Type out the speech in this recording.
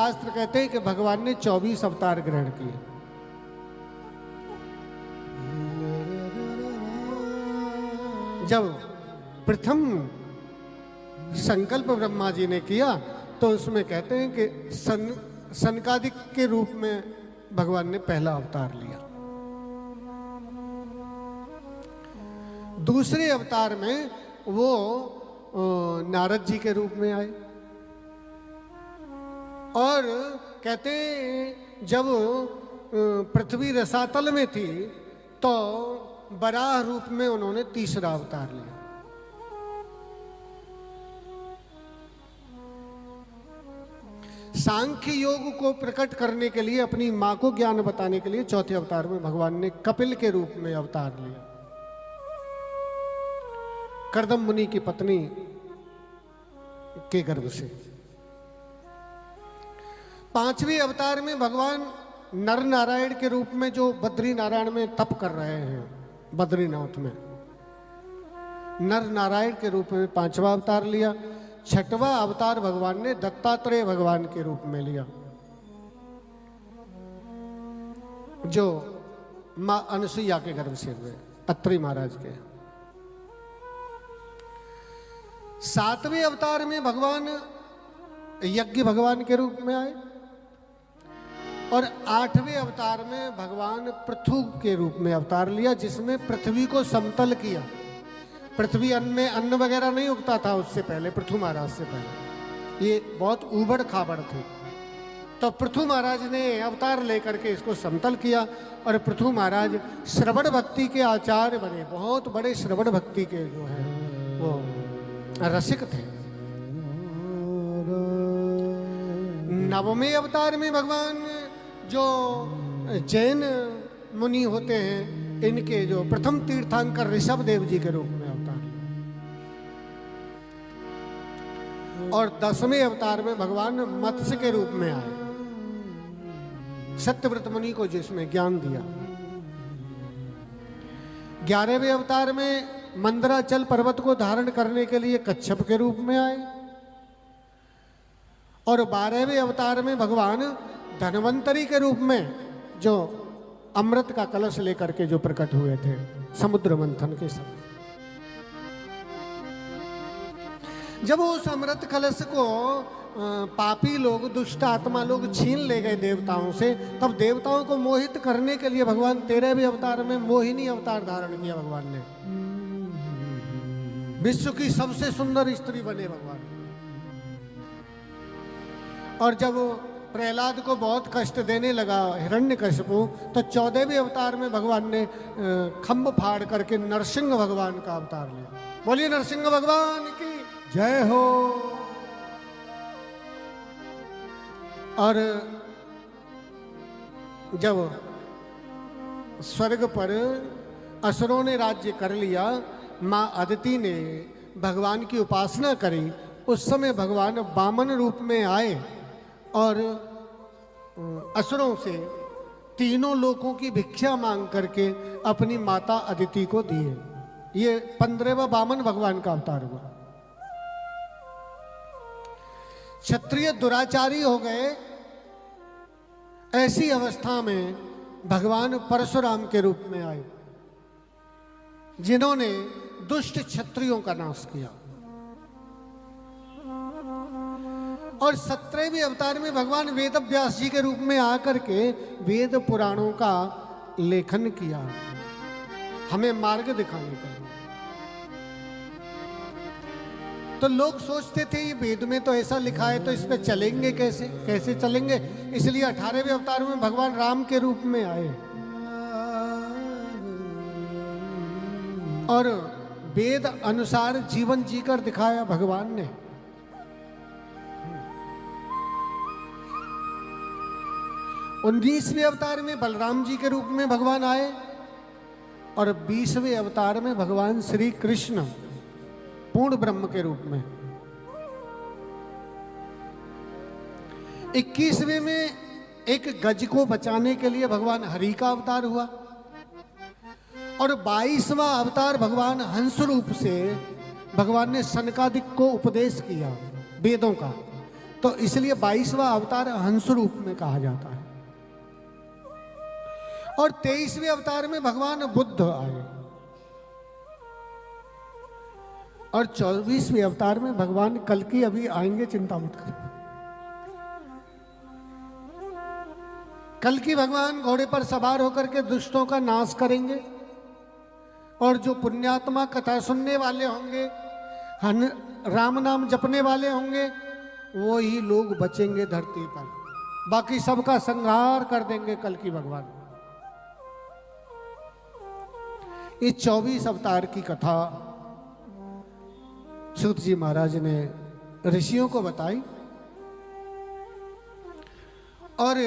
शास्त्र कहते हैं कि भगवान ने 24 अवतार ग्रहण किए। जब प्रथम संकल्प ब्रह्मा जी ने किया तो उसमें कहते हैं कि सनकादिक के रूप में भगवान ने पहला अवतार लिया। दूसरे अवतार में वो नारद जी के रूप में आए और कहते हैं जब पृथ्वी रसातल में थी तो बराह रूप में उन्होंने तीसरा अवतार लिया। सांख्य योग को प्रकट करने के लिए, अपनी मां को ज्ञान बताने के लिए चौथे अवतार में भगवान ने कपिल के रूप में अवतार लिया, कर्दम मुनि की पत्नी के गर्भ से। पांचवें अवतार में भगवान नर नारायण के रूप में, जो बद्री नारायण में तप कर रहे हैं, बद्रीनाथ में नर नारायण के रूप में पांचवा अवतार लिया। छठवां अवतार भगवान ने दत्तात्रेय भगवान के रूप में लिया, जो मां अनसुईया के गर्भ से हुए, अत्रि महाराज के। सातवें अवतार में भगवान यज्ञ भगवान के रूप में आए और आठवें अवतार में भगवान पृथु के रूप में अवतार लिया, जिसमें पृथ्वी को समतल किया। पृथ्वी में अन्न वगैरह नहीं उगता था उससे पहले, पृथु महाराज से पहले ये बहुत ऊबड़ खाबड़ थे। तो पृथु महाराज ने अवतार लेकर के इसको समतल किया और पृथु महाराज श्रवण भक्ति के आचार्य बने, बहुत बड़े श्रवण भक्ति के जो है वो रसिक थे। नववें अवतार में भगवान जो जैन मुनि होते हैं, इनके जो प्रथम तीर्थंकर ऋषभ देव जी के रूप में अवतार लिया। और 10वें अवतार में भगवान मत्स्य के रूप में आए, सत्यव्रत मुनि को जिसमें ज्ञान दिया। 11वें अवतार में मंदराचल पर्वत को धारण करने के लिए कच्छप के रूप में आए और 12वें अवतार में भगवान धन्वंतरी के रूप में, जो अमृत का कलश लेकर के जो प्रकट हुए थे समुद्र मंथन के समय। जब उस अमृत कलश को पापी लोग, दुष्ट आत्मा लोग छीन ले गए देवताओं से, तब देवताओं को मोहित करने के लिए भगवान 13वें अवतार में मोहिनी अवतार धारण किया। भगवान ने विश्व की सबसे सुंदर स्त्री बने भगवान। और जब प्रहलाद को बहुत कष्ट देने लगा हिरण्यकशिपु, तो 14वें अवतार में भगवान ने खंभ फाड़ करके नरसिंह भगवान का अवतार लिया। बोलिए नरसिंह भगवान की जय हो। और जब स्वर्ग पर असुरों ने राज्य कर लिया, मां अदिति ने भगवान की उपासना करी। उस समय भगवान वामन रूप में आए और असुरों से तीनों लोकों की भिक्षा मांग करके अपनी माता अदिति को दिए। ये 15वां वामन भगवान का अवतार हुआ। क्षत्रिय दुराचारी हो गए, ऐसी अवस्था में भगवान परशुराम के रूप में आए, जिन्होंने दुष्ट क्षत्रियों का नाश किया। और 17वें अवतार में भगवान वेद व्यास जी के रूप में आकर के वेद पुराणों का लेखन किया, हमें मार्ग दिखाने के लिए। तो लोग सोचते थे ये वेद में तो ऐसा लिखा है, तो इस पे चलेंगे कैसे, कैसे चलेंगे। इसलिए 18वें अवतार में भगवान राम के रूप में आए और वेद अनुसार जीवन जीकर दिखाया भगवान ने। उन्नीसवें अवतार में बलराम जी के रूप में भगवान आए और 20वें अवतार में भगवान श्री कृष्ण पूर्ण ब्रह्म के रूप में। 21वें में एक गज को बचाने के लिए भगवान हरि का अवतार हुआ और 22वां अवतार भगवान हंस रूप से भगवान ने सनकादिक को उपदेश किया वेदों का, तो इसलिए 22वां अवतार हंस रूप में कहा जाता है। और 23वें अवतार में भगवान बुद्ध आए और 24वें अवतार में भगवान कल्कि अभी आएंगे, चिंता मत करो। कल्कि भगवान घोड़े पर सवार होकर के दुष्टों का नाश करेंगे और जो पुण्यात्मा कथा सुनने वाले होंगे, राम नाम जपने वाले होंगे, वो ही लोग बचेंगे धरती पर, बाकी सबका संहार कर देंगे कल्कि भगवान। ये 24 अवतार की कथा सूत जी महाराज ने ऋषियों को बताई और